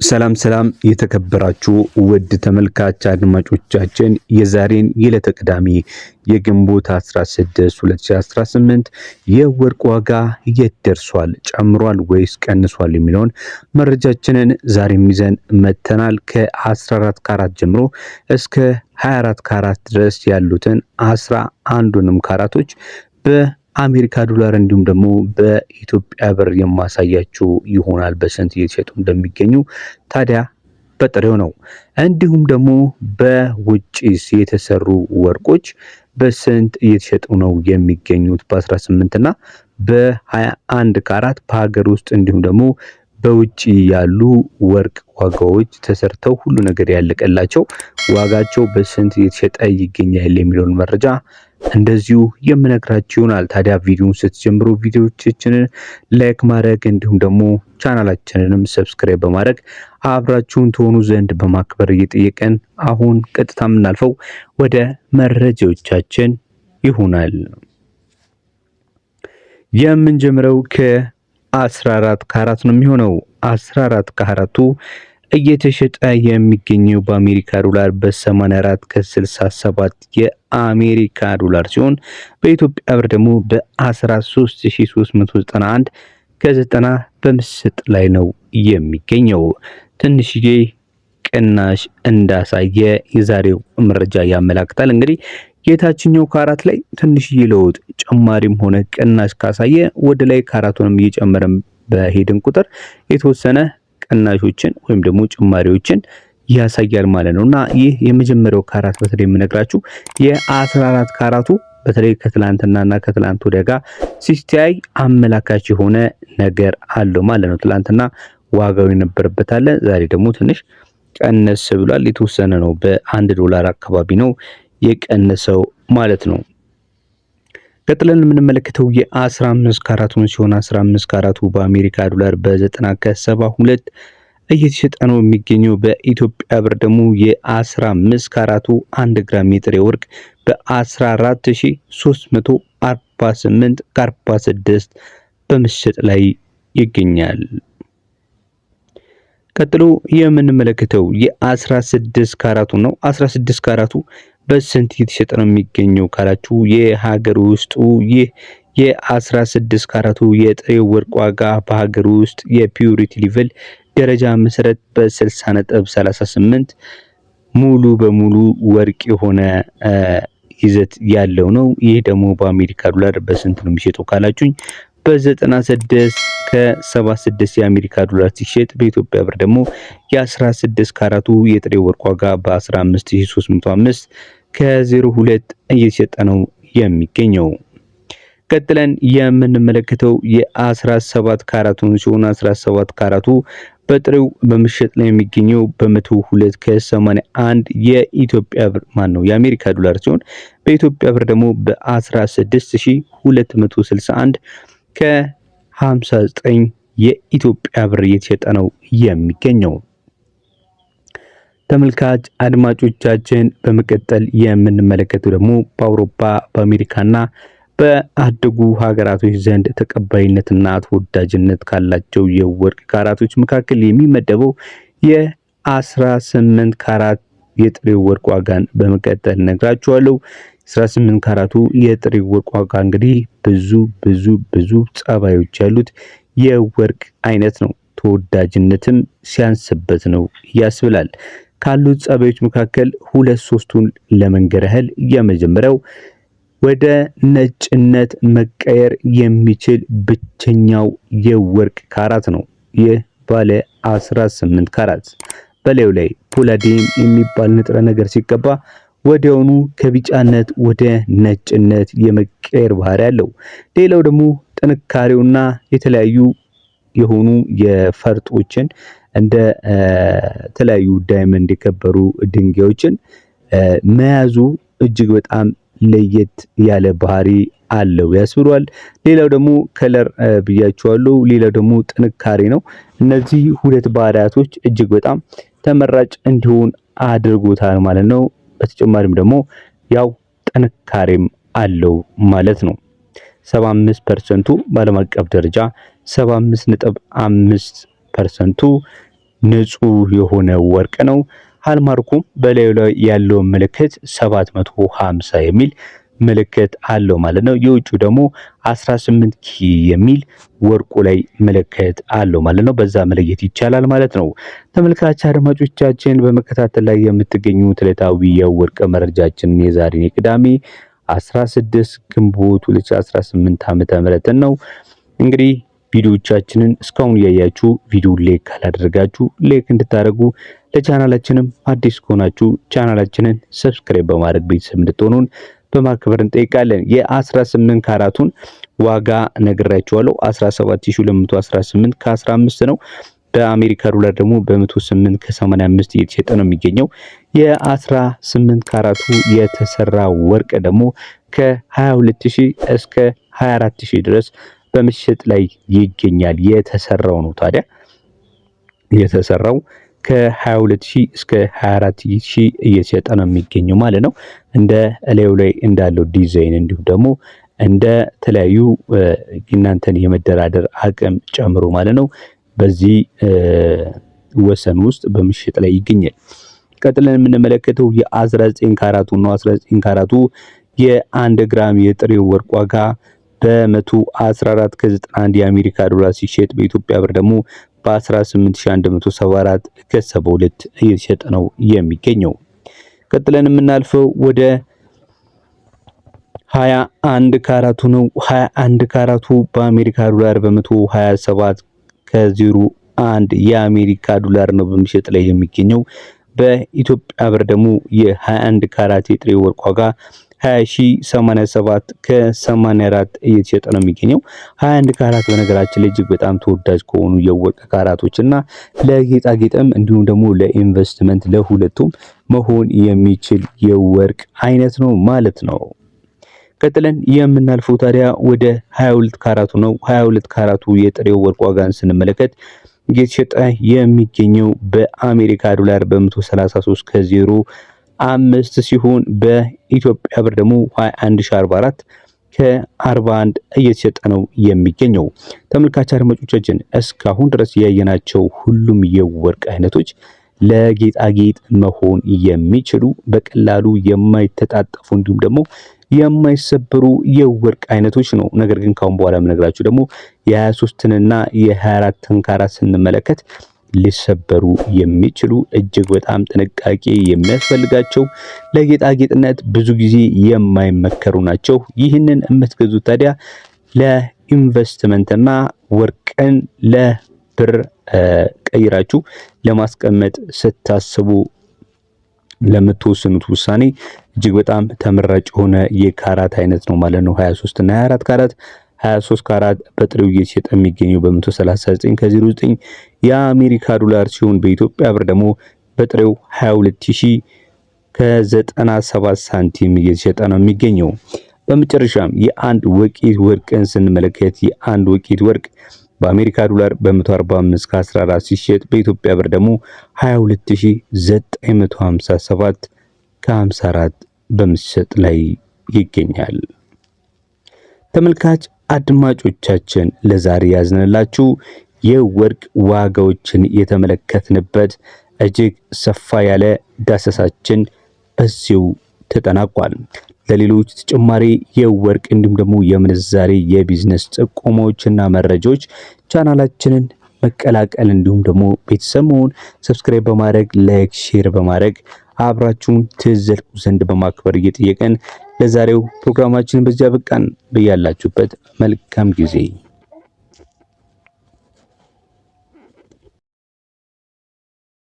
ሰላም ሰላም የተከበራችሁ ውድ ተመልካች አድማጮቻችን የዛሬን የዕለተ ቅዳሜ የግንቦት 16 2018 የወርቅ ዋጋ የት ደርሷል? ጨምሯል ወይስ ቀንሷል? የሚለውን መረጃችንን ዛሬም ይዘን መተናል። ከ14 ካራት ጀምሮ እስከ 24 ካራት ድረስ ያሉትን 11ዱንም ካራቶች በአሜሪካ ዶላር እንዲሁም ደግሞ በኢትዮጵያ ብር የማሳያችሁ ይሆናል። በስንት እየተሸጡ እንደሚገኙ ታዲያ በጥሬው ነው። እንዲሁም ደግሞ በውጪስ የተሰሩ ወርቆች በስንት እየተሸጡ ነው የሚገኙት? በ18 እና በ21 ካራት በሀገር ውስጥ እንዲሁም ደግሞ በውጪ ያሉ ወርቅ ዋጋዎች ተሰርተው ሁሉ ነገር ያለቀላቸው ዋጋቸው በስንት እየተሸጠ ይገኛል የሚለውን መረጃ እንደዚሁ የምነግራችሁ ይሆናል። ታዲያ ቪዲዮውን ስትጀምሩ ቪዲዮዎቻችንን ላይክ ማድረግ እንዲሁም ደግሞ ቻናላችንንም ሰብስክራይብ በማድረግ አብራችሁን ትሆኑ ዘንድ በማክበር እየጠየቀን አሁን ቀጥታ የምናልፈው ወደ መረጃዎቻችን ይሆናል። የምንጀምረው ከ14 ካራት ነው የሚሆነው። 14 ካራቱ እየተሸጠ የሚገኘው በአሜሪካ ዶላር በ84 ከ67 የአሜሪካ ዶላር ሲሆን በኢትዮጵያ ብር ደግሞ በ13391 ከ90 በመሸጥ ላይ ነው የሚገኘው። ትንሽዬ ቅናሽ እንዳሳየ የዛሬው መረጃ ያመላክታል። እንግዲህ የታችኛው ካራት ላይ ትንሽዬ ለውጥ ጨማሪም ሆነ ቅናሽ ካሳየ ወደ ላይ ካራቱንም እየጨመረም በሄድን ቁጥር የተወሰነ ቅናሾችን ወይም ደግሞ ጭማሪዎችን ያሳያል ማለት ነውና ይህ የመጀመሪያው ካራት በተለይ የምነግራችሁ የ14 ካራቱ በተለይ ከትላንትናና ከትላንት ወዲያ ጋር ሲስተያይ አመላካች የሆነ ነገር አለው ማለት ነው። ትላንትና ዋጋው የነበረበት አለ፣ ዛሬ ደግሞ ትንሽ ቀነስ ብሏል። የተወሰነ ነው፣ $1 አካባቢ ነው የቀነሰው ማለት ነው። ቀጥለን የምንመለከተው የ15 ካራቱን ሲሆን 15 ካራቱ በአሜሪካ ዶላር በ90 ከ72 እየተሸጠ ነው የሚገኘው። በኢትዮጵያ ብር ደግሞ የ15 ካራቱ 1 ግራም የጥሬ ወርቅ በ14348 ከ46 በመሸጥ ላይ ይገኛል። ቀጥሎ የምንመለከተው የ16 ካራቱ ነው። 16 ካራቱ በስንት እየተሸጠ ነው የሚገኘው ካላችሁ የሀገር ውስጡ ይህ የ16 ካራቱ የጥሬ ወርቅ ዋጋ በሀገር ውስጥ የፒዩሪቲ ሌቭል ደረጃ መሰረት በ60.38 ሙሉ በሙሉ ወርቅ የሆነ ይዘት ያለው ነው። ይህ ደግሞ በአሜሪካ ዶላር በስንት ነው የሚሸጠው ካላችሁኝ በ96 ከ76 የአሜሪካ ዶላር ሲሸጥ በኢትዮጵያ ብር ደግሞ የ16 ካራቱ የጥሬ ወርቅ ዋጋ በ15305 ከ02 እየተሸጠ ነው የሚገኘው። ቀጥለን የምንመለከተው የ17 ካራቱን ሲሆን 17 ካራቱ በጥሬው በመሸጥ ላይ የሚገኘው በ102 ከ81 የኢትዮጵያ ብር የአሜሪካ ዶላር ሲሆን በኢትዮጵያ ብር ደግሞ በ16261 ከ59 የኢትዮጵያ ብር እየተሸጠ ነው የሚገኘው። ተመልካች አድማጮቻችን በመቀጠል የምንመለከተው ደግሞ በአውሮፓ በአሜሪካና በአደጉ ሀገራቶች ዘንድ ተቀባይነትና ተወዳጅነት ካላቸው የወርቅ ካራቶች መካከል የሚመደበው የ18 ካራት የጥሬ ወርቅ ዋጋን በመቀጠል ነግራችኋለሁ። 18 ካራቱ የጥሬ ወርቅ ዋጋ እንግዲህ ብዙ ጸባዮች ያሉት የወርቅ አይነት ነው። ተወዳጅነትም ሲያንስበት ነው ያስብላል። ካሉት ጸባዮች መካከል 2-3ቱን ለመንገር ያህል የመጀመሪያው ወደ ነጭነት መቀየር የሚችል ብቸኛው የወርቅ ካራት ነው። ይህ ባለ 18 ካራት በላዩ ላይ ፖላዲየም የሚባል ንጥረ ነገር ሲቀባ ወዲያውኑ ከቢጫነት ወደ ነጭነት የመቀየር ባህሪ ያለው። ሌላው ደግሞ ጥንካሬውና የተለያዩ የሆኑ የፈርጦችን እንደ ተለያዩ ዳይመንድ የከበሩ ድንጋዮችን መያዙ እጅግ በጣም ለየት ያለ ባህሪ አለው ያስብሏል። ሌላው ደግሞ ከለር ብያቸዋለሁ። ሌላው ደግሞ ጥንካሬ ነው። እነዚህ ሁለት ባህሪያቶች እጅግ በጣም ተመራጭ እንዲሆን አድርጎታል ማለት ነው። በተጨማሪም ደግሞ ያው ጥንካሬም አለው ማለት ነው። 75% በዓለም አቀፍ ደረጃ 75.5% ንጹህ የሆነ ወርቅ ነው። ሃልማርኩም በላዩ ላይ ያለው ምልክት 750 የሚል ምልክት አለው ማለት ነው። የውጩ ደግሞ 18 ኪ የሚል ወርቁ ላይ ምልክት አለው ማለት ነው። በዛ መለየት ይቻላል ማለት ነው። ተመልካች አድማጮቻችን በመከታተል ላይ የምትገኙት ዕለታዊ የወርቅ መረጃችን የዛሬን የቅዳሜ 16 ግንቦት 2018 ዓመተ ምህረትን ነው። እንግዲህ ቪዲዮዎቻችንን እስካሁን ያያችሁ ቪዲዮ ላይክ ካላደረጋችሁ ላይክ እንድታደርጉ ለቻናላችንም አዲስ ከሆናችሁ ቻናላችንን ሰብስክራይብ በማድረግ ቤተሰብ እንድትሆኑን በማክበር እንጠይቃለን። የ18 ካራቱን ዋጋ ነግራችኋለሁ። 17218 ከ15 ነው። በአሜሪካ ዶላር ደግሞ በ108 ከ85 እየተሸጠ ነው የሚገኘው። የ18 ካራቱ የተሰራ ወርቅ ደግሞ ከ22000 እስከ 24000 ድረስ በመሸጥ ላይ ይገኛል። የተሰራው ነው ታዲያ የተሰራው ከ22000 እስከ 24000 እየተሸጠ ነው የሚገኘው ማለት ነው። እንደ እላዩ ላይ እንዳለው ዲዛይን እንዲሁም ደግሞ እንደ ተለያዩ እናንተን የመደራደር አቅም ጨምሮ ማለት ነው በዚህ ወሰን ውስጥ በመሸጥ ላይ ይገኛል። ቀጥለን የምንመለከተው የ19 ካራቱ ነው። 19 ካራቱ የ1 ግራም የጥሬ ወርቅ ዋጋ በ114 ከ91 የአሜሪካ ዶላር ሲሸጥ በኢትዮጵያ ብር ደግሞ በ18174 ከ72 እየተሸጠ ነው የሚገኘው። ቀጥለን የምናልፈው ወደ 21 ካራቱ ነው። 21 ካራቱ በአሜሪካ ዶላር በ127 ከ01 የአሜሪካ ዶላር ነው በመሸጥ ላይ የሚገኘው። በኢትዮጵያ ብር ደግሞ የ21 ካራት የጥሬ ወርቅ ዋጋ 20087 ከ84 እየተሸጠ ነው የሚገኘው። 21 ካራት በነገራችን ላይ እጅግ በጣም ተወዳጅ ከሆኑ የወርቅ ካራቶች እና ለጌጣጌጥም እንዲሁም ደግሞ ለኢንቨስትመንት ለሁለቱም መሆን የሚችል የወርቅ አይነት ነው ማለት ነው። ቀጥለን የምናልፈው ታዲያ ወደ 22 ካራቱ ነው። 22 ካራቱ የጥሬው ወርቅ ዋጋን ስንመለከት እየተሸጠ የሚገኘው በአሜሪካ ዶላር በ133 ከ05 ሲሆን በኢትዮጵያ ብር ደግሞ 21044 ከ41 እየተሸጠ ነው የሚገኘው። ተመልካች አድማጮቻችን እስካሁን ድረስ ያየናቸው ሁሉም የወርቅ አይነቶች ለጌጣጌጥ መሆን የሚችሉ በቀላሉ የማይተጣጠፉ እንዲሁም ደግሞ የማይሰበሩ የወርቅ አይነቶች ነው። ነገር ግን ካሁን በኋላ የምነግራችሁ ደግሞ የ23ንና የ24ን ካራት ስንመለከት ሊሰበሩ የሚችሉ እጅግ በጣም ጥንቃቄ የሚያስፈልጋቸው ለጌጣጌጥነት ብዙ ጊዜ የማይመከሩ ናቸው። ይህንን የምትገዙት ታዲያ ለኢንቨስትመንትና ወርቅን ለብር ቀይራችሁ ለማስቀመጥ ስታስቡ ለምትወስኑት ውሳኔ እጅግ በጣም ተመራጭ የሆነ የካራት አይነት ነው ማለት ነው። 23 እና 24 ካራት 23 ካራት በጥሬው እየተሸጠ የሚገኘው በ139 ከ09 የአሜሪካ ዶላር ሲሆን በኢትዮጵያ ብር ደግሞ በጥሬው 22000 ከ97 ሳንቲም እየተሸጠ ነው የሚገኘው። በመጨረሻም የአንድ ወቄት ወርቅን ስንመለከት የአንድ ወቄት ወርቅ በአሜሪካ ዶላር በ145 ከ14 ሲሸጥ በኢትዮጵያ ብር ደግሞ 22957 ከ54 በመሸጥ ላይ ይገኛል። ተመልካች አድማጮቻችን ለዛሬ ያዝነላችሁ የወርቅ ዋጋዎችን የተመለከትንበት እጅግ ሰፋ ያለ ዳሰሳችን በዚሁ ተጠናቋል። ለሌሎች ተጨማሪ የወርቅ እንዲሁም ደግሞ የምንዛሬ የቢዝነስ ጥቆማዎችና መረጃዎች ቻናላችንን መቀላቀል እንዲሁም ደግሞ ቤተሰብ መሆን ሰብስክራይብ በማድረግ ላይክ፣ ሼር በማድረግ አብራችሁን ትዘልቁ ዘንድ በማክበር እየጠየቀን ለዛሬው ፕሮግራማችንን በዚያ በቃን። በያላችሁበት መልካም ጊዜ